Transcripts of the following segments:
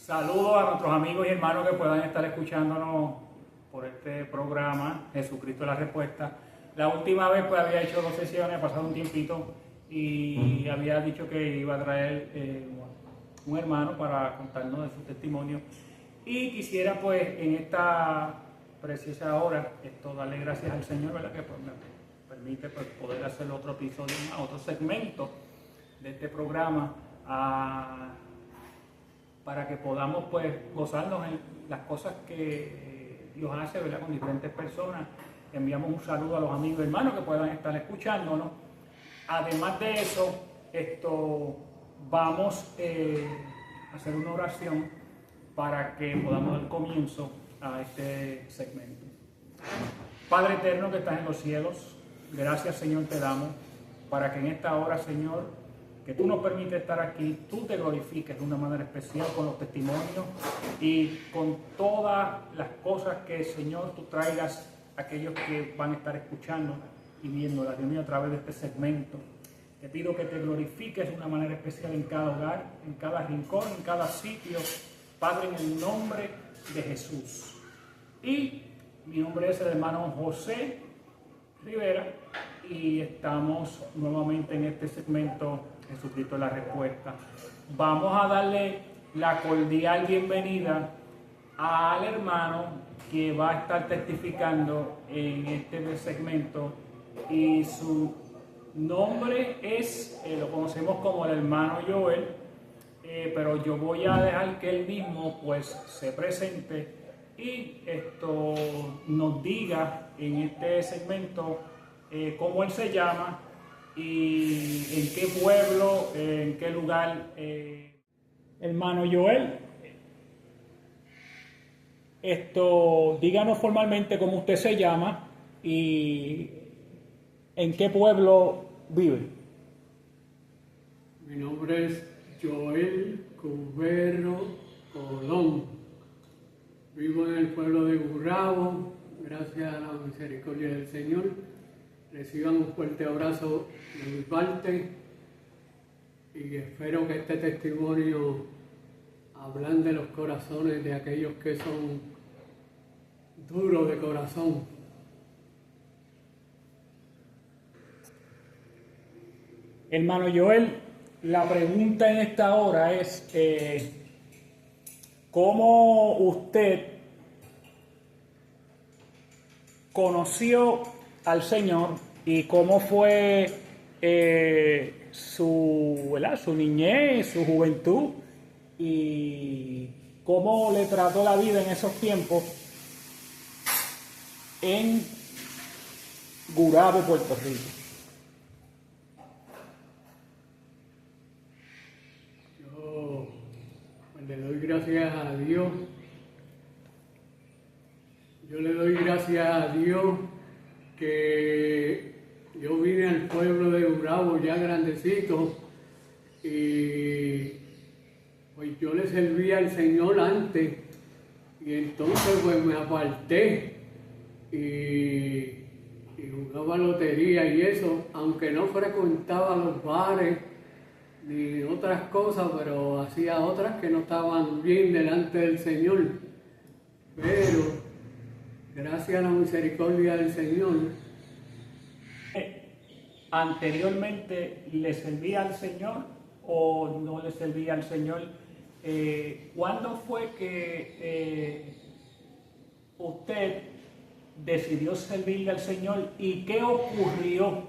Saludos a nuestros amigos y hermanos que puedan estar escuchándonos por este programa, Jesucristo la Respuesta. La última vez pues había hecho 2 sesiones, ha pasado un tiempito y había dicho que iba a traer un hermano para contarnos de su testimonio. Y quisiera pues en esta preciosa hora darle gracias al Señor, ¿verdad? Que pues, me permite pues, poder hacer otro episodio, otro segmento de este programa para que podamos pues gozarnos en las cosas que Dios hace, ¿verdad? Con diferentes personas. Enviamos un saludo a los amigos y hermanos que puedan estar escuchándonos. Además de eso, vamos a hacer una oración para que podamos dar comienzo a este segmento. Padre eterno que estás en los cielos, gracias Señor te damos para que en esta hora, Señor, que tú nos permites estar aquí, tú te glorifiques de una manera especial con los testimonios y con todas las cosas que, Señor, tú traigas a aquellos que van a estar escuchando y viendo la Dios mío a través de este segmento. Te pido que te glorifiques de una manera especial en cada hogar, en cada rincón, en cada sitio, Padre, en el nombre de Jesús. Y mi nombre es el hermano José Rivera y estamos nuevamente en este segmento Jesucristo la Respuesta. Vamos a darle la cordial bienvenida al hermano que va a estar testificando en este segmento y su nombre es, lo conocemos como el hermano Joel, pero yo voy a dejar que él mismo pues se presente y nos diga en este segmento cómo él se llama y en qué pueblo, en qué lugar. Hermano Joel, díganos formalmente cómo usted se llama y en qué pueblo vive. Mi nombre es Joel Cubero Colón. Vivo en el pueblo de Gurabo, gracias a la misericordia del Señor. Reciban un fuerte abrazo de mi parte y espero que este testimonio ablande los corazones de aquellos que son duros de corazón. Hermano Joel, la pregunta en esta hora es ¿cómo usted conoció al Señor y cómo fue su niñez, su juventud y cómo le trató la vida en esos tiempos en Gurabo, Puerto Rico? Yo le doy gracias a Dios. Yo le doy gracias a Dios que yo vine al pueblo de Gurabo ya grandecito y pues yo le servía al Señor antes y entonces pues me aparté y jugaba lotería y eso, aunque no frecuentaba los bares ni otras cosas, pero hacía otras que no estaban bien delante del Señor. Pero gracias a la misericordia del Señor. ¿Anteriormente le servía al Señor o no le servía al Señor? ¿Cuándo fue que usted decidió servirle al Señor y qué ocurrió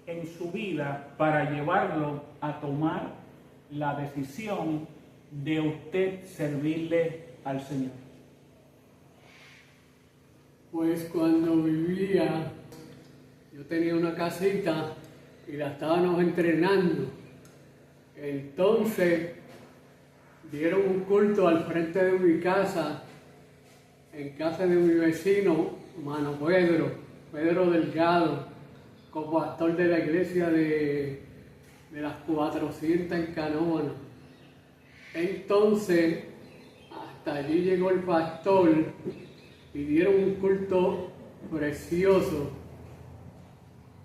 en su vida para llevarlo a tomar la decisión de usted servirle al Señor? Pues cuando vivía, yo tenía una casita y la estábamos entrenando. Entonces dieron un culto al frente de mi casa, en casa de mi vecino, Mano Pedro Delgado, copastor de la iglesia de las 400 en Canóvana. Entonces, hasta allí llegó el pastor y dieron un culto precioso.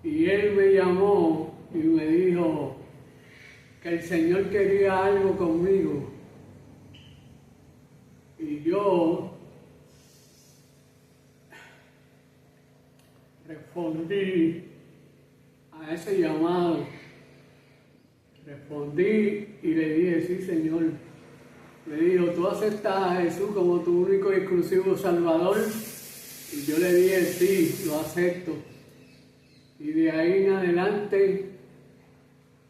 Y él me llamó y me dijo que el Señor quería algo conmigo. Y yo respondí a ese llamado. Respondí y le dije, sí, Señor. Le digo, ¿tú aceptas a Jesús como tu único y exclusivo Salvador? Y yo le dije, sí, lo acepto. Y de ahí en adelante,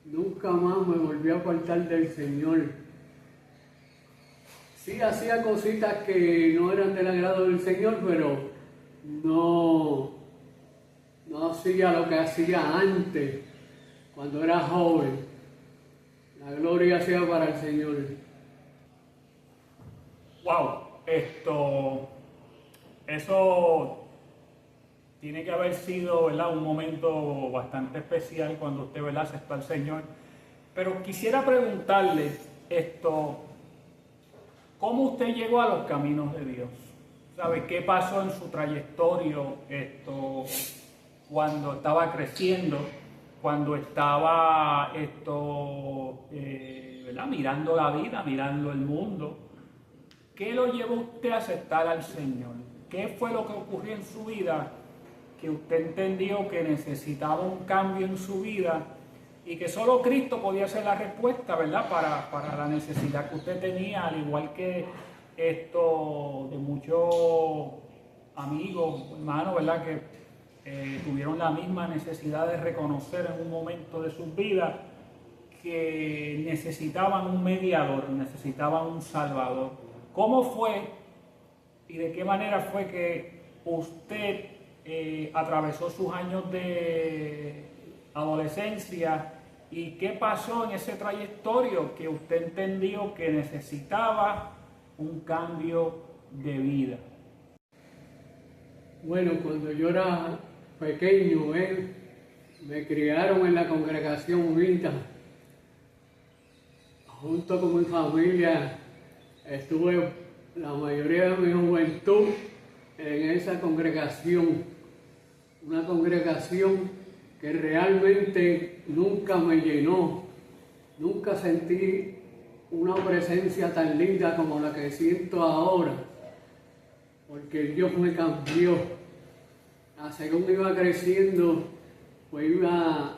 nunca más me volví a apartar del Señor. Sí hacía cositas que no eran del agrado del Señor, pero no hacía lo que hacía antes, cuando era joven. La gloria sea para el Señor. Wow, eso tiene que haber sido, ¿verdad?, un momento bastante especial cuando usted, ¿verdad?, aceptó al Señor. Pero quisiera preguntarle ¿cómo usted llegó a los caminos de Dios? ¿Sabe qué pasó en su trayectoria cuando estaba creciendo, cuando estaba ¿verdad?, mirando la vida, mirando el mundo? ¿Qué lo llevó usted a aceptar al Señor? ¿Qué fue lo que ocurrió en su vida que usted entendió que necesitaba un cambio en su vida y que solo Cristo podía ser la respuesta, ¿verdad?, para la necesidad que usted tenía, al igual que de muchos amigos, hermanos, ¿verdad?, que tuvieron la misma necesidad de reconocer en un momento de sus vidas que necesitaban un mediador, necesitaban un salvador. ¿Cómo fue y de qué manera fue que usted atravesó sus años de adolescencia y qué pasó en ese trayectorio que usted entendió que necesitaba un cambio de vida? Bueno, cuando yo era pequeño, me criaron en la congregación unida. Junto con mi familia estuve la mayoría de mi juventud en esa congregación. Una congregación que realmente nunca me llenó. Nunca sentí una presencia tan linda como la que siento ahora. Porque Dios me cambió. Según iba creciendo, pues iba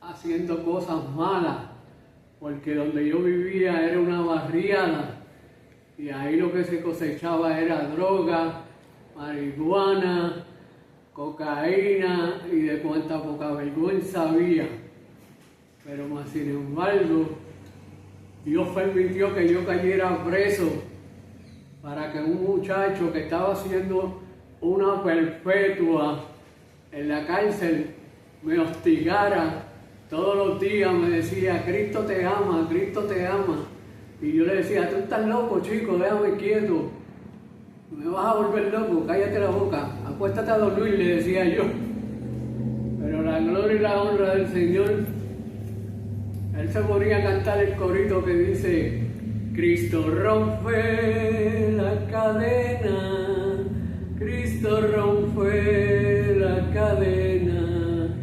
haciendo cosas malas, porque donde yo vivía era una barriada y ahí lo que se cosechaba era droga, marihuana, cocaína y de cuanta poca vergüenza había. Pero más sin embargo, Dios permitió que yo cayera preso para que un muchacho que estaba haciendo una perpetua en la cárcel me hostigara. Todos los días me decía, Cristo te ama, Cristo te ama. Y yo le decía, tú estás loco, chico, déjame quieto. Me vas a volver loco, cállate la boca, acuéstate a dormir, le decía yo. Pero la gloria y la honra del Señor, él se ponía a cantar el corito que dice, Cristo rompe la cadena, Cristo rompe la cadena,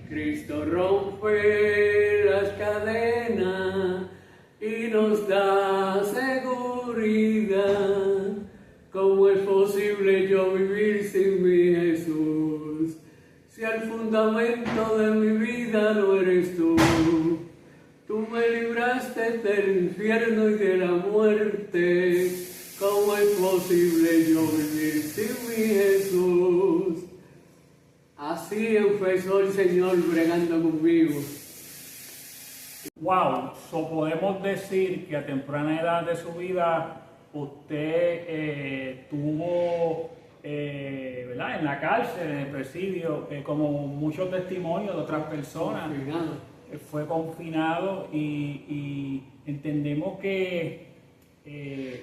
Cristo rompe las cadenas y nos da seguridad. ¿Cómo es posible yo vivir sin mi Jesús? Si el fundamento de mi vida no eres tú. Tú me libraste del infierno y de la muerte. ¿Cómo es posible yo vivir sin mi Jesús? Así empezó el Señor bregando conmigo. Wow, podemos decir que a temprana edad de su vida usted tuvo, ¿verdad?, en la cárcel, en el presidio, como muchos testimonios de otras personas. Fue confinado y entendemos que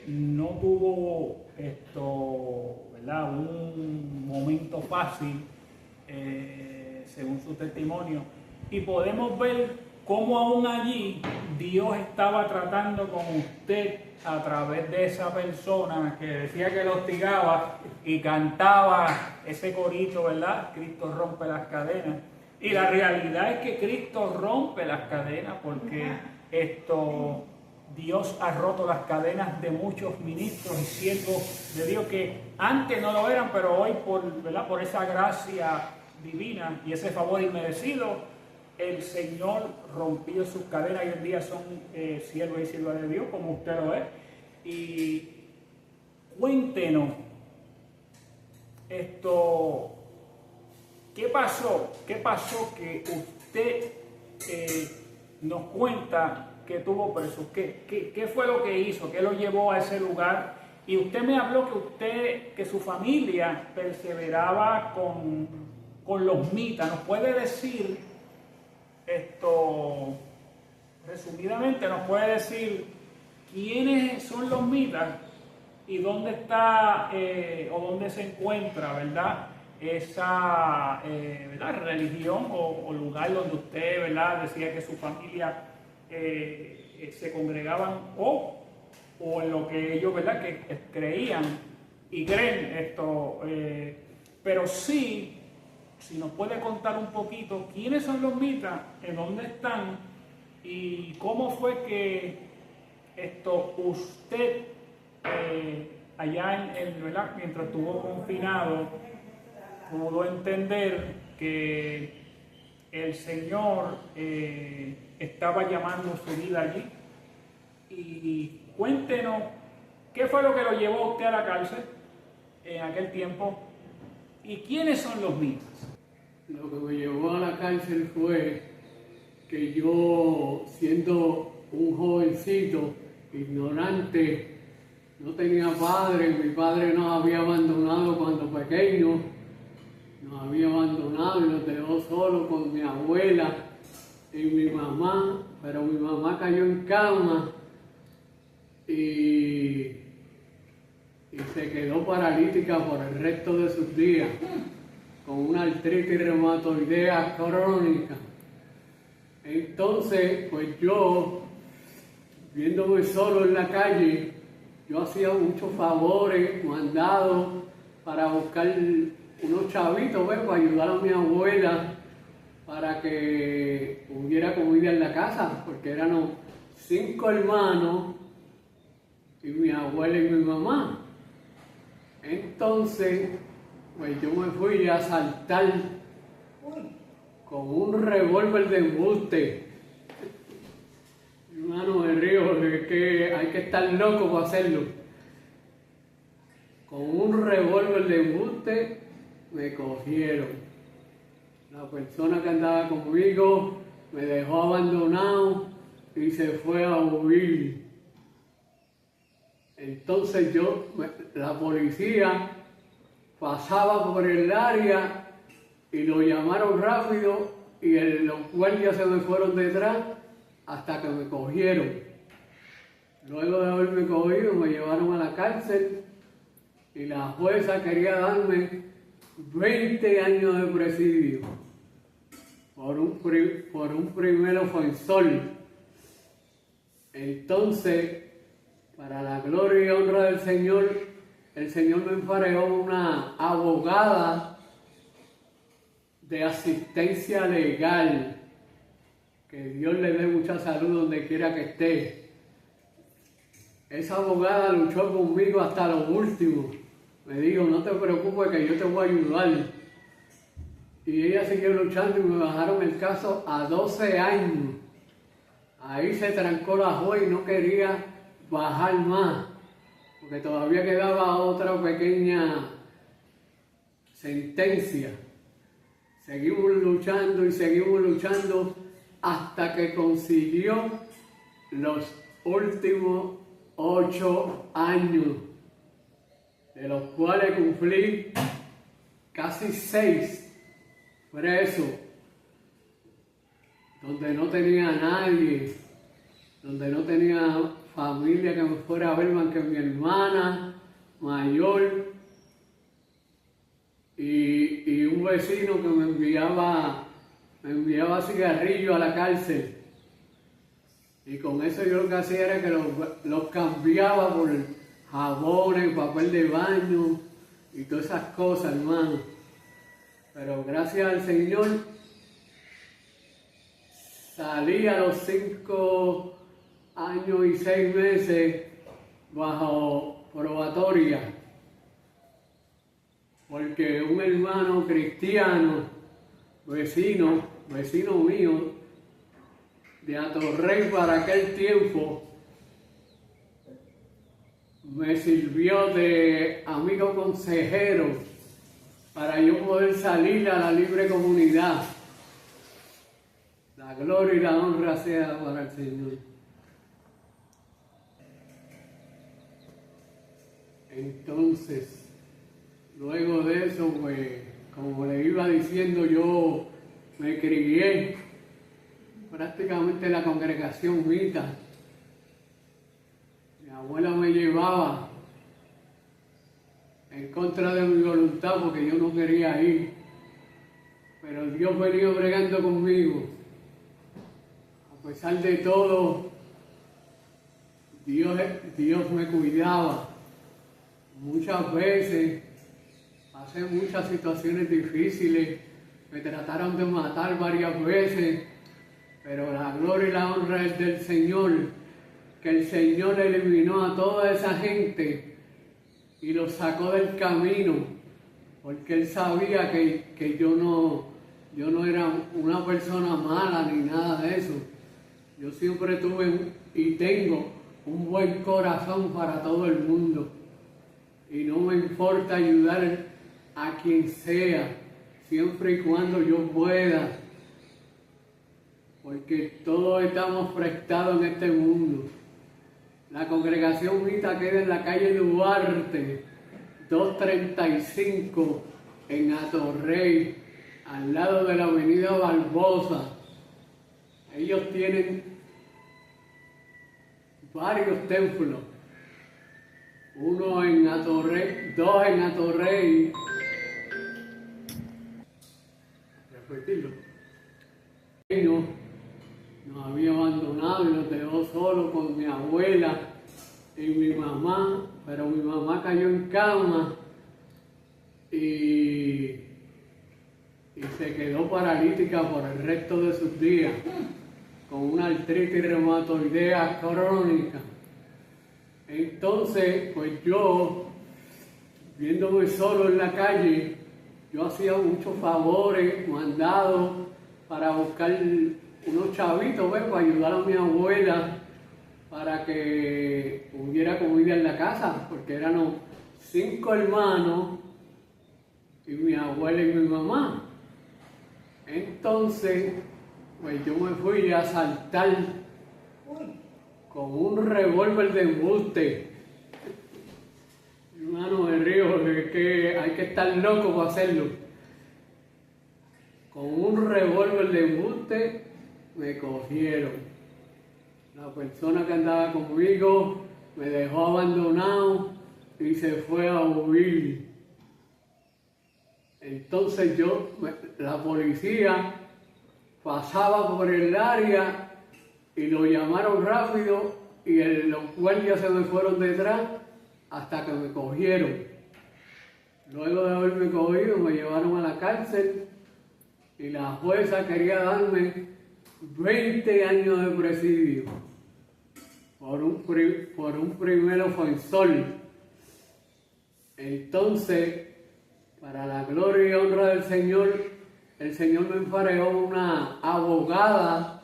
no tuvo ¿verdad?, un momento fácil, según su testimonio, y podemos ver cómo aún allí Dios estaba tratando con usted a través de esa persona que decía que lo hostigaba y cantaba ese corito, ¿verdad? Cristo rompe las cadenas. Y la realidad es que Cristo rompe las cadenas porque Dios ha roto las cadenas de muchos ministros y siervos de Dios que antes no lo eran, pero hoy ¿verdad? Por esa gracia divina y ese favor inmerecido, el Señor rompió sus cadenas y hoy en día son siervos y siervas de Dios, como usted lo es. Y cuéntenos esto, ¿qué pasó? ¿Qué pasó que usted nos cuenta que tuvo preso? ¿Qué fue lo que hizo? ¿Qué lo llevó a ese lugar? Y usted me habló que su familia perseveraba con los mitas. ¿Nos puede decir esto, resumidamente, nos puede decir quiénes son los mitas y dónde está o dónde se encuentra, ¿verdad? Esa ¿verdad? Religión o lugar donde usted, ¿verdad? Decía que su familia se congregaban o en lo que ellos, ¿verdad? Que creían y creen esto, pero sí, si nos puede contar un poquito quiénes son los mitas, en dónde están y cómo fue que usted allá ¿verdad? Mientras estuvo confinado pudo entender que el Señor estaba llamando su vida allí. Y cuéntenos qué fue lo que lo llevó a usted a la cárcel en aquel tiempo y quiénes son los mitas. Lo que me llevó a la cárcel fue que yo, siendo un jovencito, ignorante, no tenía padre, mi padre nos había abandonado cuando pequeños, nos había abandonado y nos dejó solos con mi abuela y mi mamá, pero mi mamá cayó en cama y se quedó paralítica por el resto de sus días, con una artritis reumatoidea crónica. Entonces, pues yo, viéndome solo en la calle, yo hacía muchos favores, mandados, para buscar unos chavitos, pues, para ayudar a mi abuela, para que hubiera comida en la casa, porque éramos 5 hermanos, y mi abuela y mi mamá. Entonces, pues yo me fui a asaltar con un revólver de embuste. Hermano, me río porque es que hay que estar loco para hacerlo. Con un revólver de embuste me cogieron. La persona que andaba conmigo me dejó abandonado y se fue a huir. Entonces la policía pasaba por el área y lo llamaron rápido y los guardias se me fueron detrás hasta que me cogieron. Luego de haberme cogido me llevaron a la cárcel y la jueza quería darme 20 años de presidio por un primer ofensor. Entonces, para la gloria y honra del Señor, el Señor me emparejó una abogada de asistencia legal. Que Dios le dé mucha salud donde quiera que esté. Esa abogada luchó conmigo hasta lo último. Me dijo, no te preocupes que yo te voy a ayudar. Y ella siguió luchando y me bajaron el caso a 12 años. Ahí se trancó la juez y no quería bajar más, porque todavía quedaba otra pequeña sentencia. Seguimos luchando hasta que consiguió los últimos 8 años, de los cuales cumplí casi 6 preso, donde no tenía a nadie, donde no tenía familia que me fuera a ver más que mi hermana mayor y un vecino que me enviaba cigarrillos a la cárcel. Y con eso yo lo que hacía era que los cambiaba por jabones, papel de baño y todas esas cosas, hermano. Pero gracias al Señor salí a los 5 años y 6 meses bajo probatoria, porque un hermano cristiano, vecino mío, de Atorrey para aquel tiempo, me sirvió de amigo consejero para yo poder salir a la libre comunidad. La gloria y la honra sea para el Señor. Entonces, luego de eso, pues, como le iba diciendo, yo me crié prácticamente en la congregación Mita. Mi abuela me llevaba en contra de mi voluntad porque yo no quería ir, pero Dios venía bregando conmigo. A pesar de todo, Dios me cuidaba. Muchas veces pasé muchas situaciones difíciles, me trataron de matar varias veces, pero la gloria y la honra es del Señor, que el Señor eliminó a toda esa gente y los sacó del camino, porque Él sabía que yo no era una persona mala ni nada de eso. Yo siempre tuve y tengo un buen corazón para todo el mundo. Y no me importa ayudar a quien sea, siempre y cuando yo pueda. Porque todos estamos prestados en este mundo. La congregación Mita queda en la calle Duarte, 235, en Atorrey, al lado de la avenida Barbosa. Ellos tienen varios templos. Uno en Atorrey, 2 en Atorrey. Repetirlo. Nos había abandonado y nos dejó solos con mi abuela y mi mamá, pero mi mamá cayó en cama y se quedó paralítica por el resto de sus días, con una artritis reumatoidea crónica. Entonces, pues yo, viéndome solo en la calle, yo hacía muchos favores, mandados para buscar unos chavitos, ¿ves? Para ayudar a mi abuela, para que hubiera comida en la casa, porque éramos 5 hermanos, y mi abuela y mi mamá. Entonces, pues yo me fui a asaltar con un revólver de embuste. Hermano, me río porque es que hay que estar loco para hacerlo. Con un revólver de embuste me cogieron. La persona que andaba conmigo me dejó abandonado y se fue a huir. Entonces la policía pasaba por el área y lo llamaron rápido y los guardias se me fueron detrás hasta que me cogieron. Luego de haberme cogido me llevaron a la cárcel y la jueza quería darme 20 años de presidio por un primer ofensor. Entonces, para la gloria y honra del Señor, el Señor me emparejó una abogada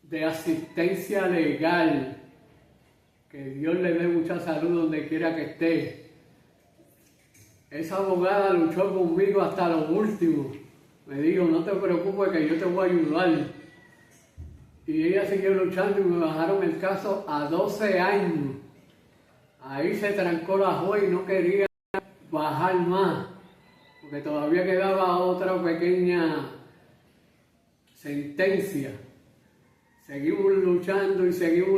de asistencia legal. Que Dios le dé mucha salud donde quiera que esté. Esa abogada luchó conmigo hasta lo último. Me dijo, no te preocupes que yo te voy a ayudar. Y ella siguió luchando y me bajaron el caso a 12 años. Ahí se trancó la juez y no quería bajar más, porque todavía quedaba otra pequeña sentencia. Seguimos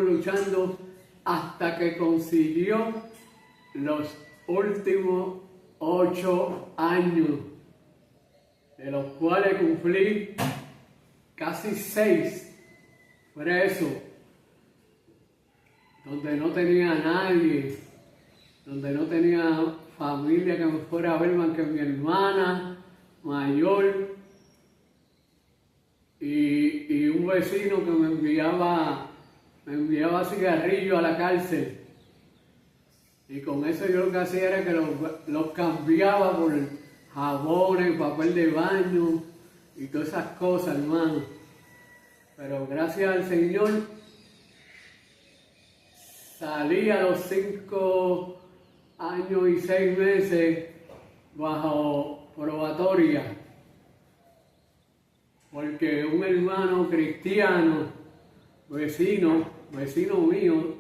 luchando hasta que consiguió los últimos 8 años, de los cuales cumplí casi 6 preso, donde no tenía a nadie, donde no tenía familia que me fuera a ver más que mi hermana mayor y un vecino que me enviaba me enviaba cigarrillos a la cárcel. Y con eso yo lo que hacía era que los cambiaba por jabones, papel de baño y todas esas cosas, hermano. Pero gracias al Señor, salí a los 5 años y 6 meses bajo probatoria. Porque un hermano cristiano, vecino mío,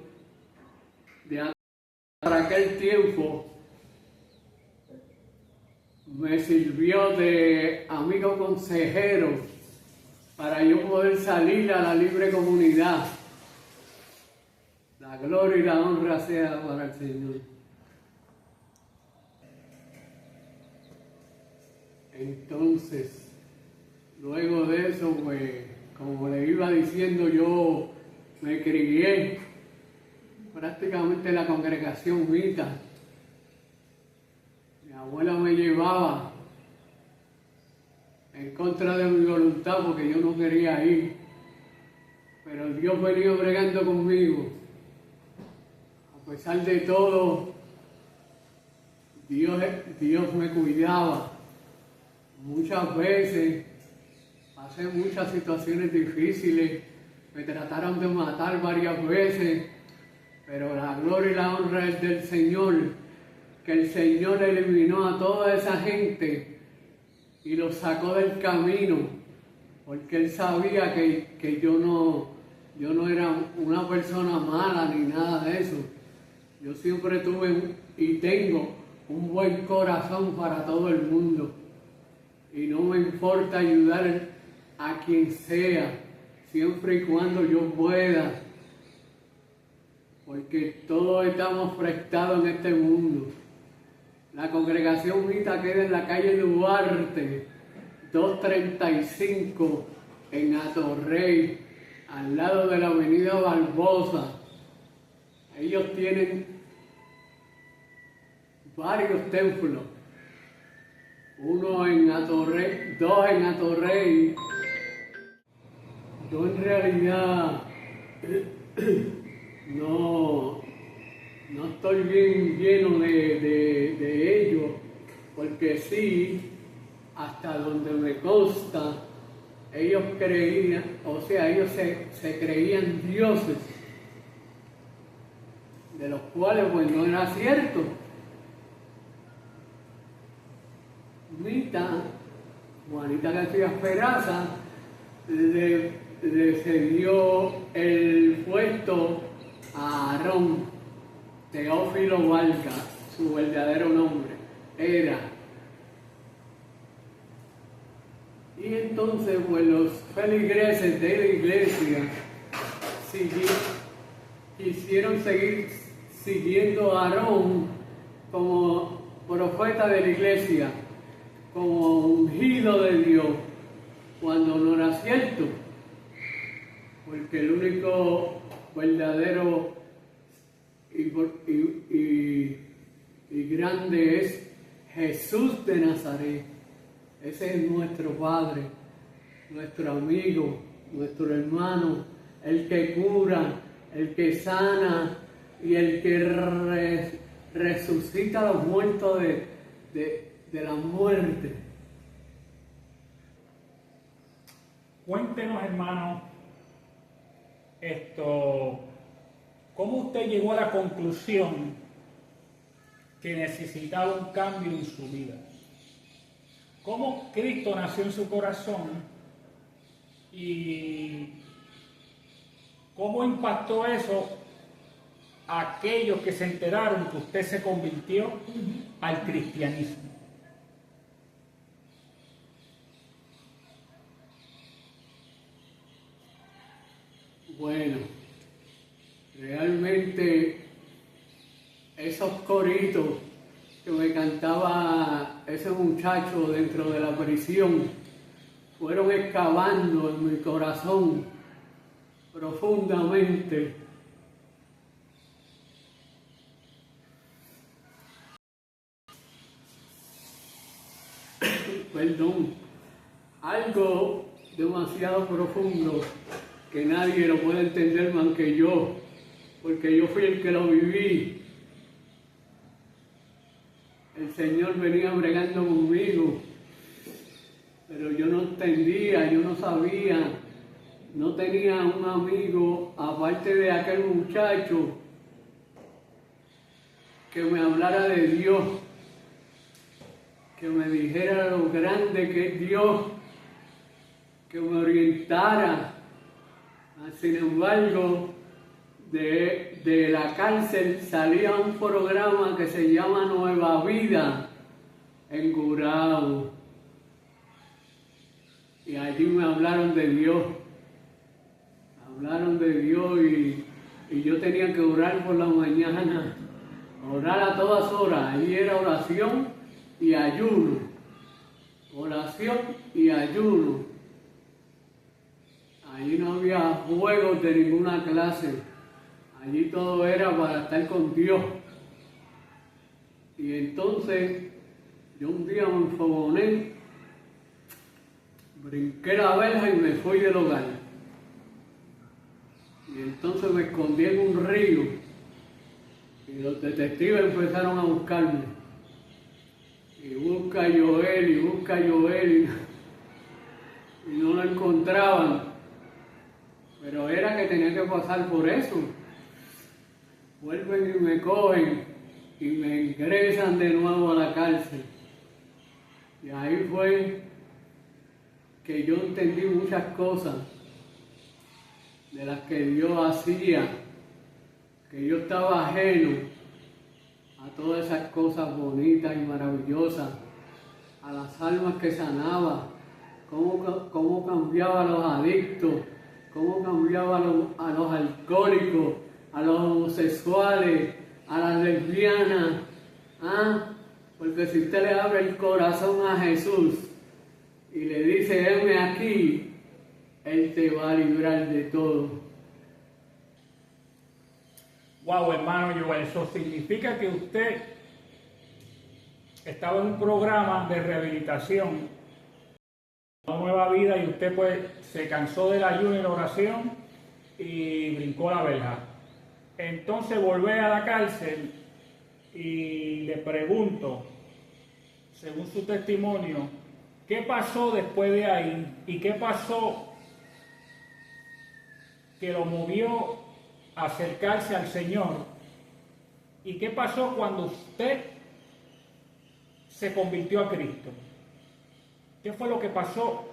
para aquel tiempo, me sirvió de amigo consejero para yo poder salir a la libre comunidad. La gloria y la honra sea para el Señor. Entonces, luego de eso, pues, como le iba diciendo, yo me crié prácticamente en la congregación Vita. Mi abuela me llevaba en contra de mi voluntad porque yo no quería ir. Pero Dios venía bregando conmigo. A pesar de todo, Dios me cuidaba. Muchas veces pasé muchas situaciones difíciles, me trataron de matar varias veces, pero la gloria y la honra es del Señor, que el Señor eliminó a toda esa gente y los sacó del camino, porque Él sabía que yo no era una persona mala ni nada de eso. Yo siempre tuve y tengo un buen corazón para todo el mundo. Y no me importa ayudar a quien sea, siempre y cuando yo pueda. Porque todos estamos prestados en este mundo. La congregación Vita queda en la calle Duarte, 235, en Atorrey, al lado de la avenida Barbosa. Ellos tienen varios templos. Uno en Atorrey, 2 en Atorrey. Yo en realidad no estoy bien lleno de ellos, porque sí, hasta donde me consta, ellos creían, ellos se creían dioses, de los cuales pues no era cierto. Juanita García Peraza le cedió el puesto a Aarón Teófilo Vargas, su verdadero nombre era. Y entonces pues los feligreses de la iglesia quisieron seguir siguiendo a Aarón como profeta de la iglesia, como ungido de Dios, cuando no era cierto, porque el único verdadero y grande es Jesús de Nazaret. Ese es nuestro Padre, nuestro amigo, nuestro hermano, el que cura, el que sana y el que resucita a los muertos de la muerte. Cuéntenos, hermano, ¿cómo usted llegó a la conclusión que necesitaba un cambio en su vida? ¿Cómo Cristo nació en su corazón y cómo impactó eso a aquellos que se enteraron que usted se convirtió al cristianismo? Bueno, realmente esos coritos que me cantaba ese muchacho dentro de la prisión fueron excavando en mi corazón profundamente. Perdón, algo demasiado profundo que nadie lo puede entender más que yo, porque yo fui el que lo viví. El Señor venía bregando conmigo, pero yo no entendía, yo no sabía, no tenía un amigo, aparte de aquel muchacho, que me hablara de Dios, que me dijera lo grande que es Dios, que me orientara. Sin embargo, de la cárcel salía un programa que se llama Nueva Vida en Gurabo. Y allí me hablaron de Dios. Hablaron de Dios y yo tenía que orar por la mañana, orar a todas horas. Allí era oración y ayuno. Oración y ayuno. Allí no había juegos de ninguna clase. Allí todo era para estar con Dios. Y entonces, yo un día me enfogoné, brinqué la verja y me fui del hogar. Y entonces me escondí en un río. Y los detectives empezaron a buscarme. Y busca a Joel, y no lo encontraban. Pero era que tenía que pasar por eso. Vuelven y me cogen y me ingresan de nuevo a la cárcel. Y ahí fue que yo entendí muchas cosas de las que Dios hacía, que yo estaba ajeno a todas esas cosas bonitas y maravillosas, a las almas que sanaba, cómo cambiaba a los adictos, cómo cambiaba a los alcohólicos, a los homosexuales, a las lesbianas. Porque si usted le abre el corazón a Jesús y le dice, heme aquí, Él te va a librar de todo. Wow, hermano Joel, eso significa que usted estaba en un programa de rehabilitación, una nueva vida, y usted pues se cansó del ayuno y la oración y brincó la verja. Entonces volví a la cárcel y le pregunto, según su testimonio, ¿qué pasó después de ahí? ¿Y qué pasó que lo movió a acercarse al Señor? ¿Y qué pasó cuando usted se convirtió a Cristo? ¿Qué fue lo que pasó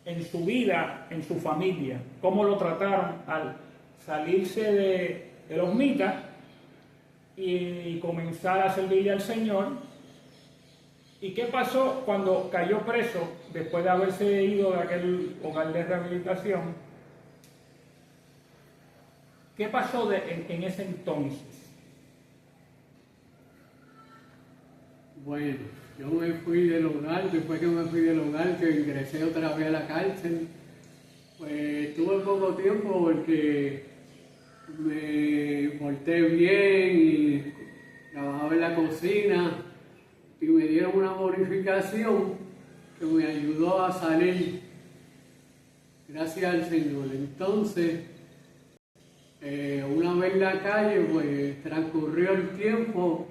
en su vida, en su familia? ¿Cómo lo trataron al salirse de los mitas y comenzar a servirle al Señor? ¿Y qué pasó cuando cayó preso después de haberse ido de aquel hogar de rehabilitación? ¿Qué pasó en ese entonces? Bueno, yo me fui del hogar, después que me fui del hogar, que ingresé otra vez a la cárcel, pues tuve poco tiempo porque me porté bien y trabajaba en la cocina y me dieron una bonificación que me ayudó a salir, gracias al Señor. Entonces, una vez en la calle, pues transcurrió el tiempo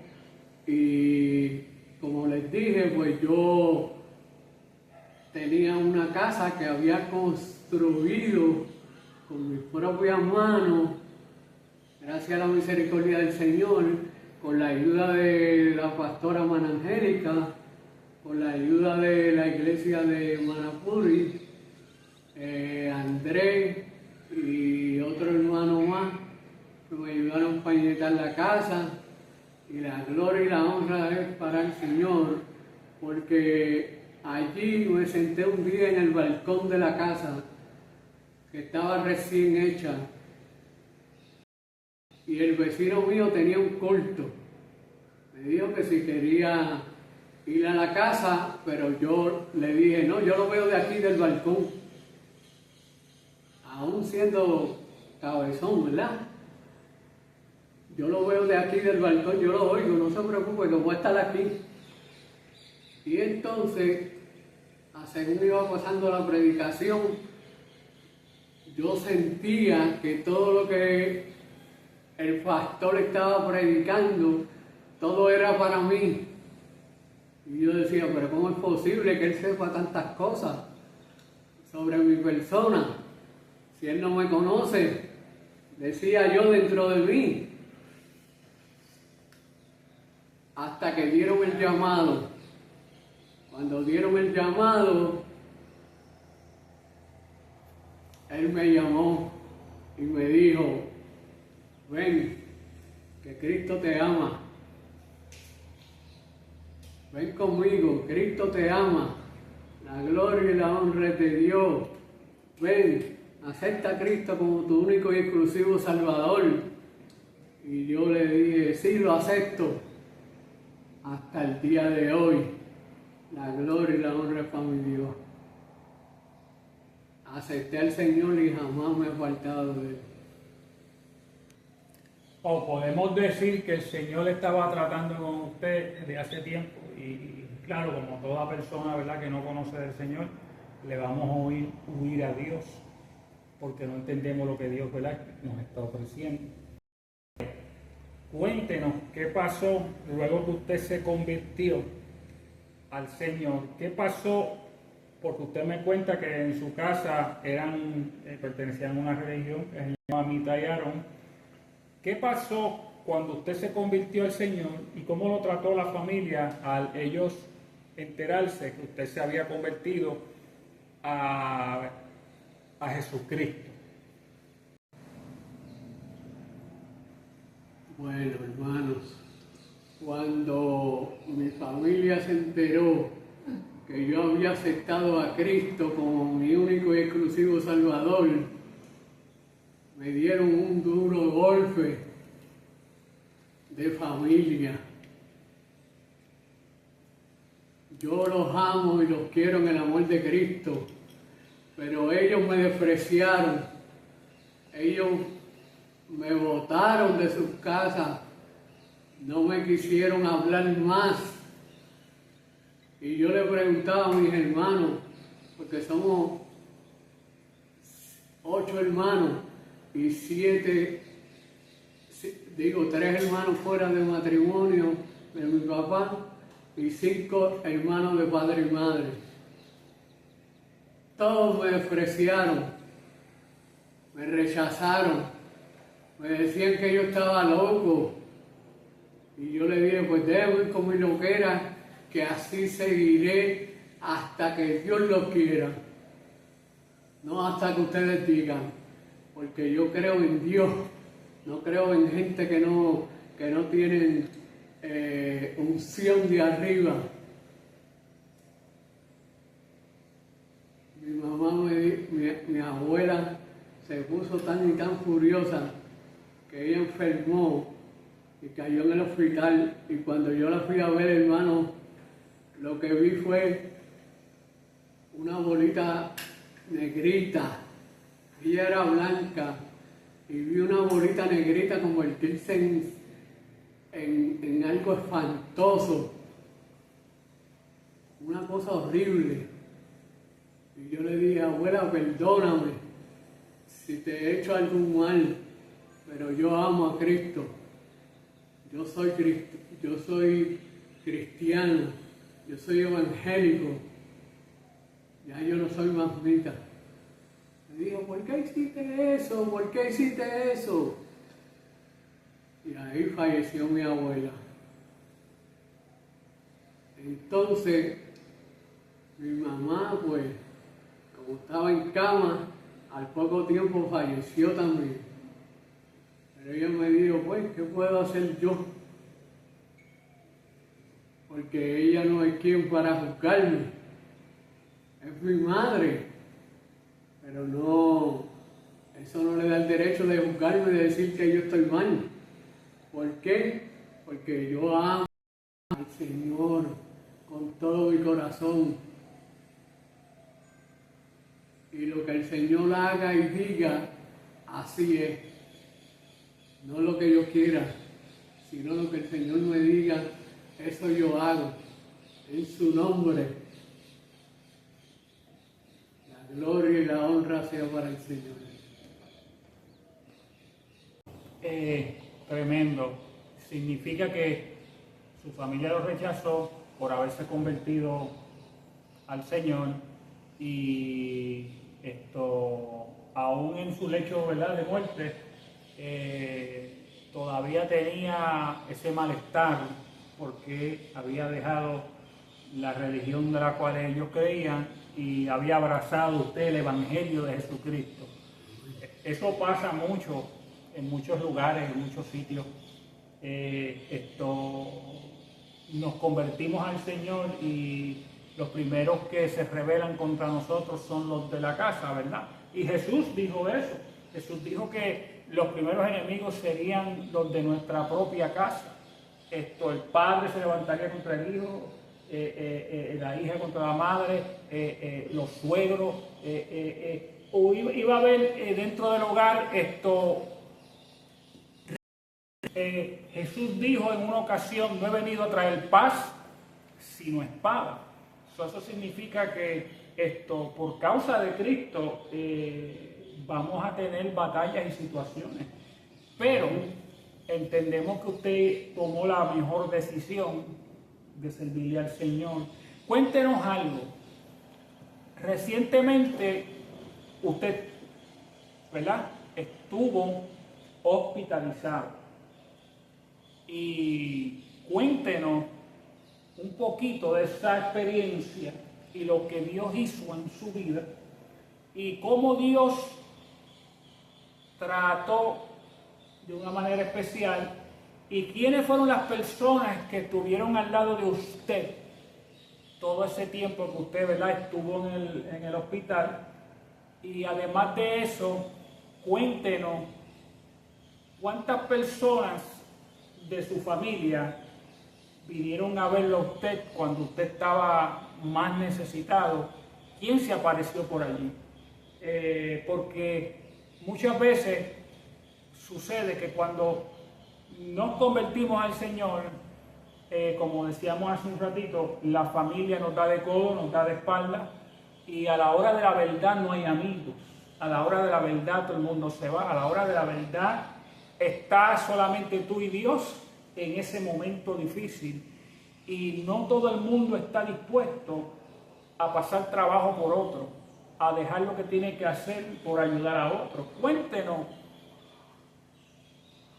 y, como les dije, pues yo tenía una casa que había construido con mis propias manos, gracias a la misericordia del Señor, con la ayuda de la pastora Manangélica, con la ayuda de la iglesia de Manapuri, Andrés y otro hermano más, que me ayudaron a pañetar la casa. Y la gloria y la honra es para el Señor, porque allí me senté un día en el balcón de la casa, que estaba recién hecha, y el vecino mío tenía un culto. Me dijo que si quería ir a la casa, pero yo le dije, no, yo lo veo de aquí del balcón, aún siendo cabezón, ¿verdad? Yo lo veo de aquí del balcón, yo lo oigo, no se preocupe, que voy a estar aquí. Y entonces, según iba pasando la predicación, yo sentía que todo lo que el pastor estaba predicando, todo era para mí. Y yo decía, pero ¿cómo es posible que él sepa tantas cosas sobre mi persona? Si él no me conoce, decía yo dentro de mí. Hasta que dieron el llamado. Cuando dieron el llamado, él me llamó y me dijo, ven, que Cristo te ama. Ven conmigo, Cristo te ama. La gloria y la honra es de Dios. Ven, acepta a Cristo como tu único y exclusivo Salvador. Y yo le dije, sí, lo acepto. Hasta el día de hoy, la gloria y la honra es para mi Dios. Acepté al Señor y jamás me he apartado de él. O podemos decir que el Señor estaba tratando con usted desde hace tiempo y claro, como toda persona, ¿verdad?, que no conoce del Señor, le vamos a huir a Dios porque no entendemos lo que Dios, ¿verdad?, nos está ofreciendo. Cuéntenos qué pasó luego que usted se convirtió al Señor. ¿Qué pasó? Porque usted me cuenta que en su casa pertenecían a una religión que se llama Amita y Aarón. ¿Qué pasó cuando usted se convirtió al Señor y cómo lo trató la familia al ellos enterarse que usted se había convertido a Jesucristo? Bueno, hermanos, cuando mi familia se enteró que yo había aceptado a Cristo como mi único y exclusivo Salvador, me dieron un duro golpe de familia. Yo los amo y los quiero en el amor de Cristo, pero ellos me despreciaron. Ellos me botaron de sus casas, no me quisieron hablar más. Y yo le preguntaba a mis hermanos, porque somos 8 hermanos y 3 hermanos fuera de matrimonio de mi papá y 5 hermanos de padre y madre. Todos me despreciaron, me rechazaron. Me decían que yo estaba loco. Y yo le dije, pues déjame ir con mi loquera, que así seguiré hasta que Dios lo quiera. No hasta que ustedes digan. Porque yo creo en Dios. No creo en gente que no tienen unción de arriba. Mi mamá, mi abuela se puso tan y tan furiosa que ella enfermó y cayó en el hospital, y cuando yo la fui a ver, hermano, lo que vi fue una bolita negrita. Ella era blanca y vi una bolita negrita convertirse en algo espantoso, una cosa horrible. Y yo le dije, abuela, perdóname si te he hecho algún mal, pero yo amo a Cristo. Yo soy cristiano, yo soy evangélico. Ya yo no soy mamita. Me dijo, ¿por qué hiciste eso? ¿Por qué hiciste eso? Y ahí falleció mi abuela. Entonces, mi mamá, pues, como estaba en cama, al poco tiempo falleció también. Pero ella me dijo, pues, ¿qué puedo hacer yo? Porque ella no es quien para juzgarme. Es mi madre. Pero no, eso no le da el derecho de juzgarme, de decir que yo estoy mal. ¿Por qué? Porque yo amo al Señor con todo mi corazón. Y lo que el Señor haga y diga, así es. No lo que yo quiera, sino lo que el Señor me diga, eso yo hago. En su nombre. La gloria y la honra sea para el Señor. Tremendo. Significa que su familia lo rechazó por haberse convertido al Señor y aún en su lecho, ¿verdad?, de muerte, todavía tenía ese malestar porque había dejado la religión de la cual ellos creían y había abrazado usted el Evangelio de Jesucristo. Eso pasa mucho en muchos lugares, en muchos sitios. Nos convertimos al Señor y los primeros que se rebelan contra nosotros son los de la casa, ¿verdad? Y Jesús dijo eso. Jesús dijo que los primeros enemigos serían los de nuestra propia casa. El padre se levantaría contra el hijo, la hija contra la madre, los suegros, o iba a haber dentro del hogar Jesús dijo en una ocasión: no he venido a traer paz sino espada. Eso significa que por causa de Cristo vamos a tener batallas y situaciones, pero entendemos que usted tomó la mejor decisión de servirle al Señor. Cuéntenos algo. Recientemente usted, ¿verdad?, estuvo hospitalizado. Y cuéntenos un poquito de esa experiencia y lo que Dios hizo en su vida y cómo Dios trató de una manera especial y quiénes fueron las personas que estuvieron al lado de usted todo ese tiempo que usted, ¿verdad?, estuvo en el hospital. Y además de eso, cuéntenos cuántas personas de su familia vinieron a verlo a usted cuando usted estaba más necesitado. ¿Quién se apareció por allí? Porque muchas veces sucede que cuando nos convertimos al Señor, como decíamos hace un ratito, la familia nos da de codo, nos da de espalda, y a la hora de la verdad no hay amigos. A la hora de la verdad todo el mundo se va. A la hora de la verdad está solamente tú y Dios en ese momento difícil, y no todo el mundo está dispuesto a pasar trabajo por otro, a dejar lo que tiene que hacer por ayudar a otro. Cuéntenos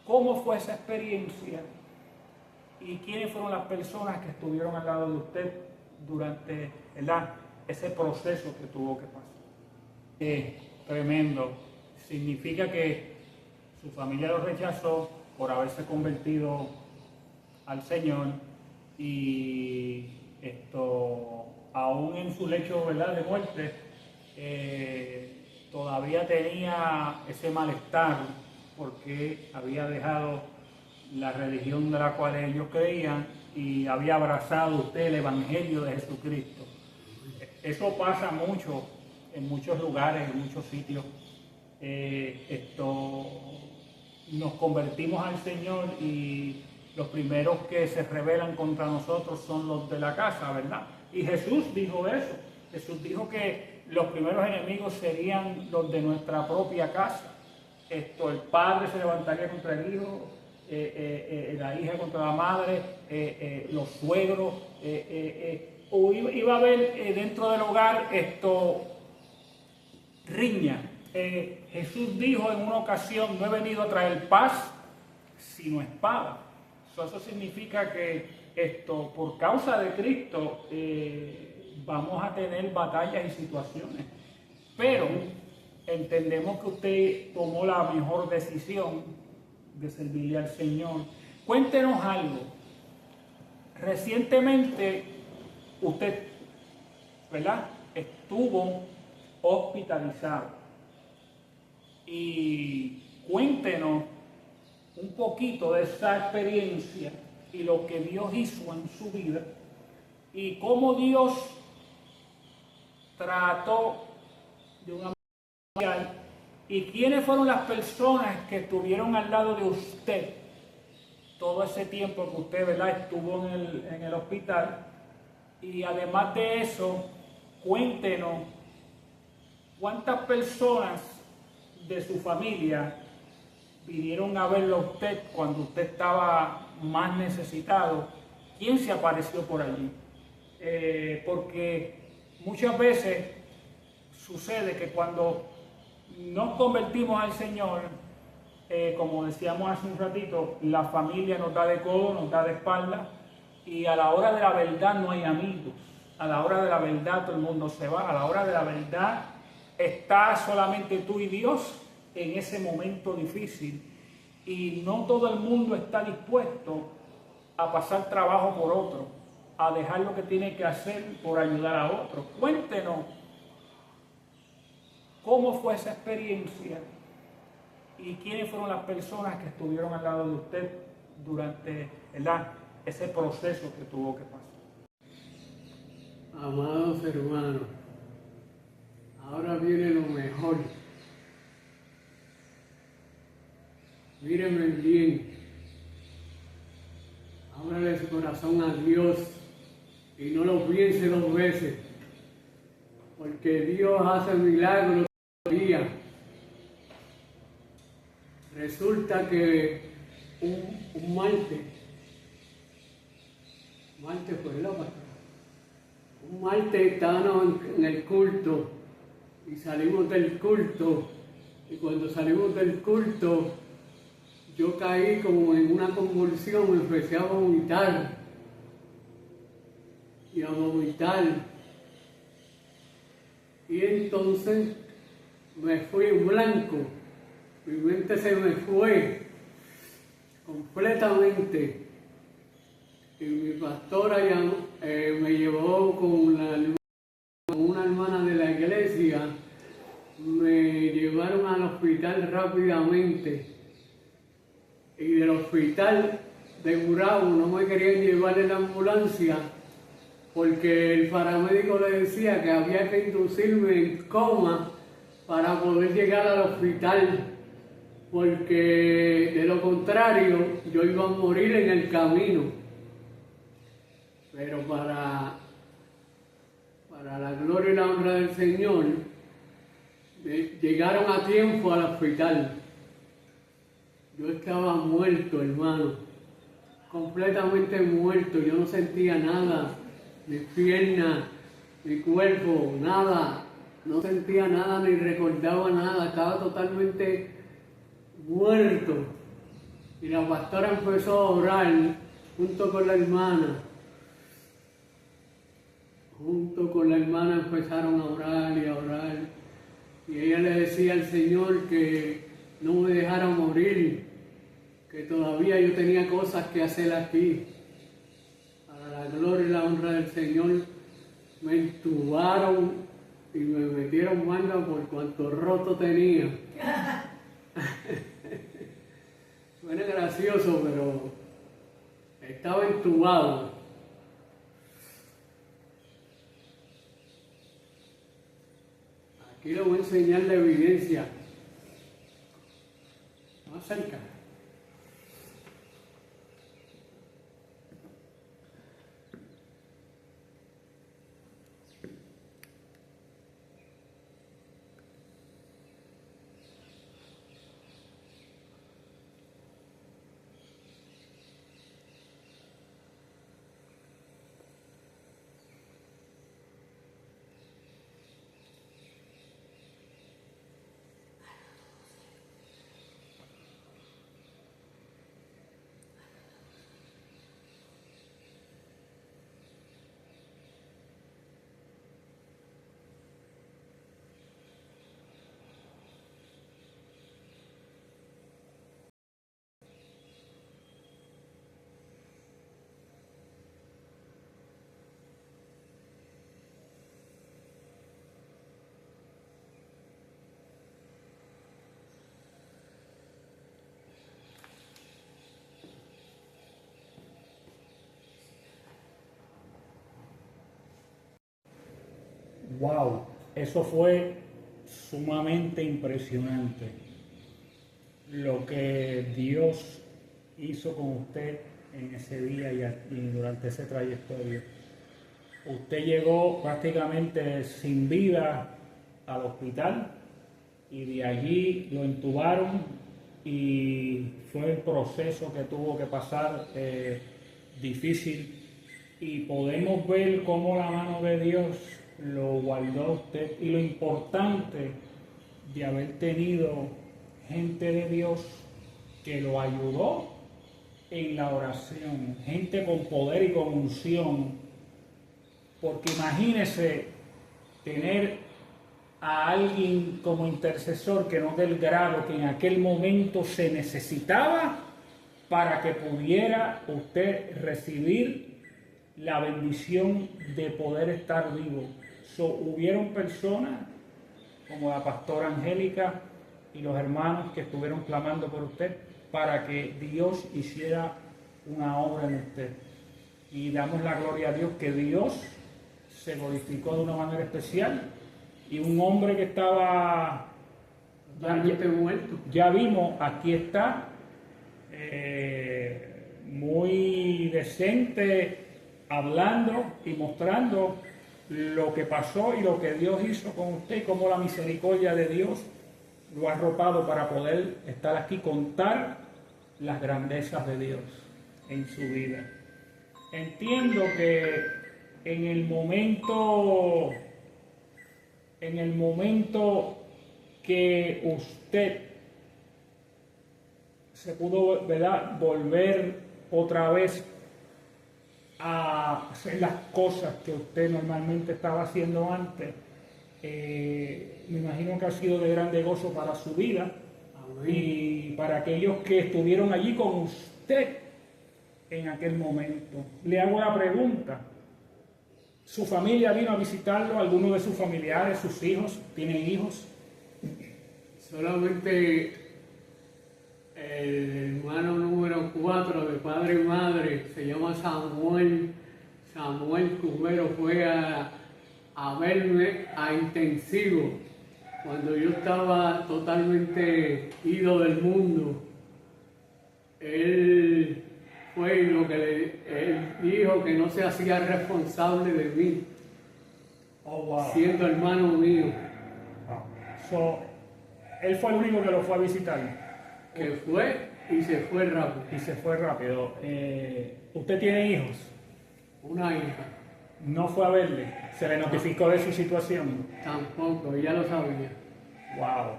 cómo fue esa experiencia y quiénes fueron las personas que estuvieron al lado de usted durante, ¿verdad?, ese proceso que tuvo que pasar. Tremendo. Significa que su familia lo rechazó por haberse convertido al Señor y aún en su lecho, ¿verdad?, de muerte, todavía tenía ese malestar porque había dejado la religión de la cual ellos creían y había abrazado usted el Evangelio de Jesucristo. Eso pasa mucho en muchos lugares, en muchos sitios. Nos convertimos al Señor y los primeros que se rebelan contra nosotros son los de la casa, ¿verdad? Y Jesús dijo eso. Jesús dijo que los primeros enemigos serían los de nuestra propia casa. El padre se levantaría contra el hijo, la hija contra la madre, los suegros, o iba a haber dentro del hogar riña. Jesús dijo en una ocasión: no he venido a traer paz sino espada. Eso significa que por causa de Cristo vamos a tener batallas y situaciones, pero entendemos que usted tomó la mejor decisión de servirle al Señor. Cuéntenos algo. Recientemente usted, ¿verdad?, estuvo hospitalizado. Y cuéntenos un poquito de esa experiencia y lo que Dios hizo en su vida y cómo Dios trató de una manera, y quiénes fueron las personas que estuvieron al lado de usted todo ese tiempo que usted, ¿verdad?, estuvo en el hospital. Y además de eso, cuéntenos cuántas personas de su familia vinieron a verlo a usted cuando usted estaba más necesitado, ¿quién se apareció por allí? Porque muchas veces sucede que cuando nos convertimos al Señor, como decíamos hace un ratito, la familia nos da de codo, nos da de espalda, y a la hora de la verdad no hay amigos. A la hora de la verdad todo el mundo se va. A la hora de la verdad está solamente tú y Dios en ese momento difícil. Y no todo el mundo está dispuesto a pasar trabajo por otro, a dejar lo que tiene que hacer por ayudar a otro. Cuéntenos cómo fue esa experiencia y quiénes fueron las personas que estuvieron al lado de usted durante ese proceso que tuvo que pasar. Amados hermanos, ahora viene lo mejor. Mírenme bien, ábrale su corazón a Dios y no lo piense 2 veces, porque Dios hace milagros todavía. Resulta que un martes fue la pastora. Un martes estábamos en el culto y salimos del culto, y cuando salimos del culto yo caí como en una convulsión, me empecé a vomitar y a vomitar, y entonces me fui en blanco, mi mente se me fue completamente. Y mi pastora me llevó con una hermana de la iglesia, me llevaron al hospital rápidamente. Y del hospital de Gurabo no me querían llevar en la ambulancia porque el paramédico le decía que había que inducirme en coma para poder llegar al hospital, porque de lo contrario yo iba a morir en el camino. Pero para la gloria y la honra del Señor, llegaron a tiempo al hospital. Yo estaba muerto, hermano, completamente muerto. Yo no sentía nada, mis piernas, mi cuerpo, nada. No sentía nada ni recordaba nada. Estaba totalmente muerto. Y la pastora empezó a orar junto con la hermana. Junto con la hermana empezaron a orar y a orar. Y ella le decía al Señor que no me dejara morir, que todavía yo tenía cosas que hacer aquí. Para la gloria y la honra del Señor, me entubaron y me metieron manga por cuanto roto tenía. Suena gracioso, pero estaba entubado. Aquí le voy a enseñar la evidencia. Más cerca. Wow, eso fue sumamente impresionante. Lo que Dios hizo con usted en ese día y durante esa trayectoria. Usted llegó prácticamente sin vida al hospital y de allí lo entubaron y fue el proceso que tuvo que pasar difícil, y podemos ver cómo la mano de Dios lo guardó a usted, y lo importante de haber tenido gente de Dios que lo ayudó en la oración, gente con poder y con unción, porque imagínese tener a alguien como intercesor que no del grado que en aquel momento se necesitaba para que pudiera usted recibir la bendición de poder estar vivo. Hubieron personas como la pastora Angélica y los hermanos que estuvieron clamando por usted para que Dios hiciera una obra en usted. Y damos la gloria a Dios que Dios se glorificó de una manera especial, y un hombre que estaba muerto. Ya vimos, aquí está, muy decente, hablando y mostrando lo que pasó y lo que Dios hizo con usted, y cómo la misericordia de Dios lo ha arropado para poder estar aquí, contar las grandezas de Dios en su vida. Entiendo que en el momento que usted se pudo, ¿verdad?, volver otra vez a hacer las cosas que usted normalmente estaba haciendo antes, me imagino que ha sido de grande gozo para su vida. Amén. Y para aquellos que estuvieron allí con usted en aquel momento. Le hago la pregunta: ¿su familia vino a visitarlo? ¿Alguno de sus familiares, sus hijos? ¿Tienen hijos? Solamente el hermano número 4 de padre y madre, se llama Samuel Cubero, fue a verme a intensivo cuando yo estaba totalmente ido del mundo. Él fue lo que él dijo, que no se hacía responsable de mí, siendo hermano mío. Él fue el único que lo fue a visitar. Que fue y se fue rápido. Y se fue rápido. ¿Usted tiene hijos? Una hija. ¿No fue a verle? ¿Se le notificó de su situación? Tampoco, ella lo sabía. Wow.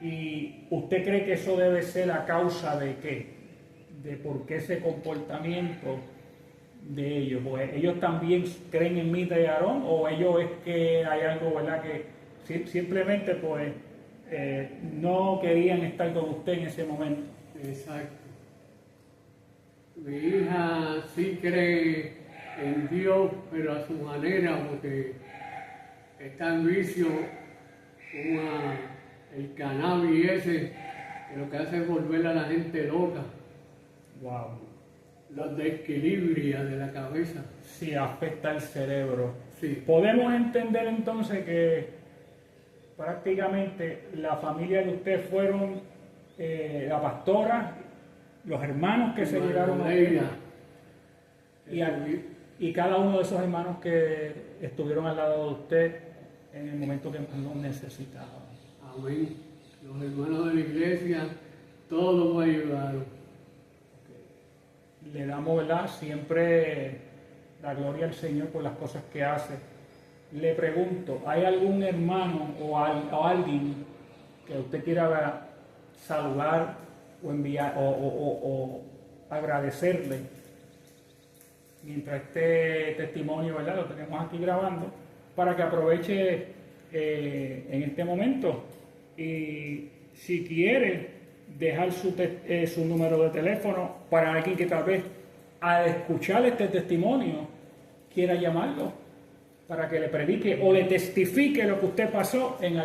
¿Y usted cree que eso debe ser a causa de qué? ¿De por qué ese comportamiento de ellos? Pues, ¿ellos también creen en Mita y Aarón, o ellos es que hay algo, verdad, que simplemente pues no querían estar con usted en ese momento? Exacto. Mi hija sí cree en Dios, pero a su manera, porque está en vicio, el cannabis ese, que lo que hace es volver a la gente loca. Wow. Los desequilibrios de la cabeza. Sí, afecta el cerebro. Sí. Podemos entender entonces que prácticamente la familia de usted fueron la pastora, los hermanos que se llegaron a ella, y cada uno de esos hermanos que estuvieron al lado de usted en el momento que más lo necesitaban. Amén. Los hermanos de la iglesia, todos me ayudaron. Le damos, ¿verdad?, siempre la gloria al Señor por las cosas que hace. Le pregunto, ¿hay algún hermano o alguien que usted quiera saludar o enviar o agradecerle mientras este testimonio, ¿verdad?, lo tenemos aquí grabando, para que aproveche en este momento? Y si quiere dejar su número de teléfono para alguien que tal vez al escuchar este testimonio quiera llamarlo para que le predique o le testifique lo que usted pasó en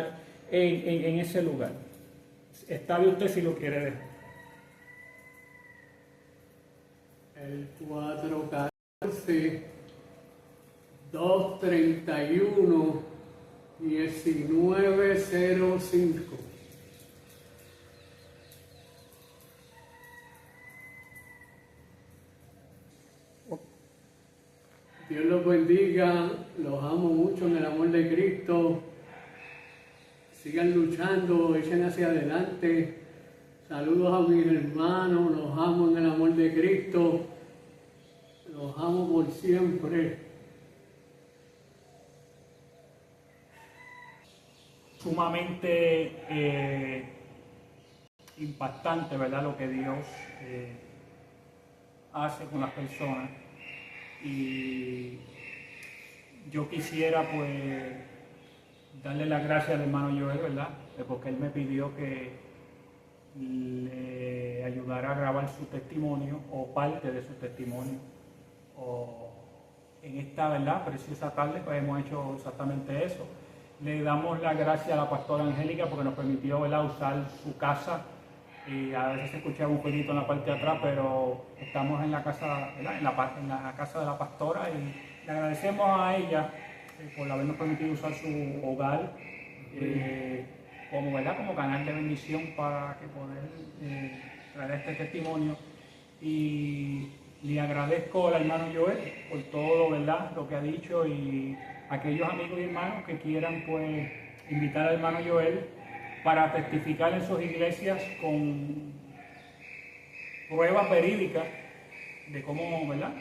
ese lugar. Está de usted si lo quiere dejar. El 414-231-1905. Dios los bendiga, los amo mucho en el amor de Cristo. Sigan luchando, echen hacia adelante. Saludos a mis hermanos, los amo en el amor de Cristo, los amo por siempre. Sumamente impactante, ¿verdad? Lo que Dios hace con las personas. Y yo quisiera pues darle las gracias al hermano Joel, ¿verdad? Porque él me pidió que le ayudara a grabar su testimonio o parte de su testimonio. En esta, ¿verdad?, preciosa tarde, pues hemos hecho exactamente eso. Le damos las gracias a la pastora Angélica porque nos permitió, ¿verdad?, usar su casa. Y a veces se escuchaba un jueguito en la parte de atrás, pero estamos en la casa, ¿verdad?, en la casa de la pastora, y le agradecemos a ella por habernos permitido usar su hogar como, ¿verdad?, como canal de bendición para que poder traer este testimonio. Y le agradezco al hermano Joel por todo, ¿verdad?, lo que ha dicho, y aquellos amigos y hermanos que quieran pues invitar al hermano Joel para testificar en sus iglesias con pruebas verídicas de cómo, ¿verdad?,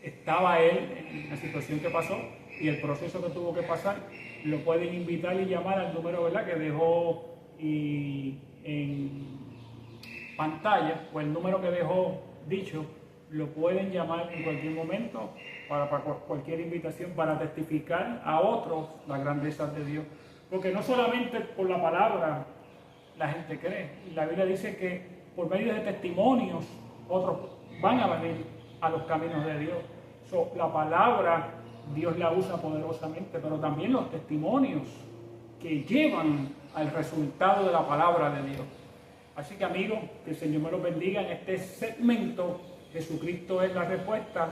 estaba él en la situación que pasó y el proceso que tuvo que pasar. Lo pueden invitar y llamar al número, ¿verdad?, que dejó en pantalla, o el número que dejó dicho. Lo pueden llamar en cualquier momento para cualquier invitación, para testificar a otros las grandezas de Dios. Porque no solamente por la palabra la gente cree. La Biblia dice que por medio de testimonios otros van a venir a los caminos de Dios. La palabra Dios la usa poderosamente, pero también los testimonios que llevan al resultado de la palabra de Dios. Así que, amigos, que el Señor me los bendiga en este segmento. Jesucristo es la respuesta.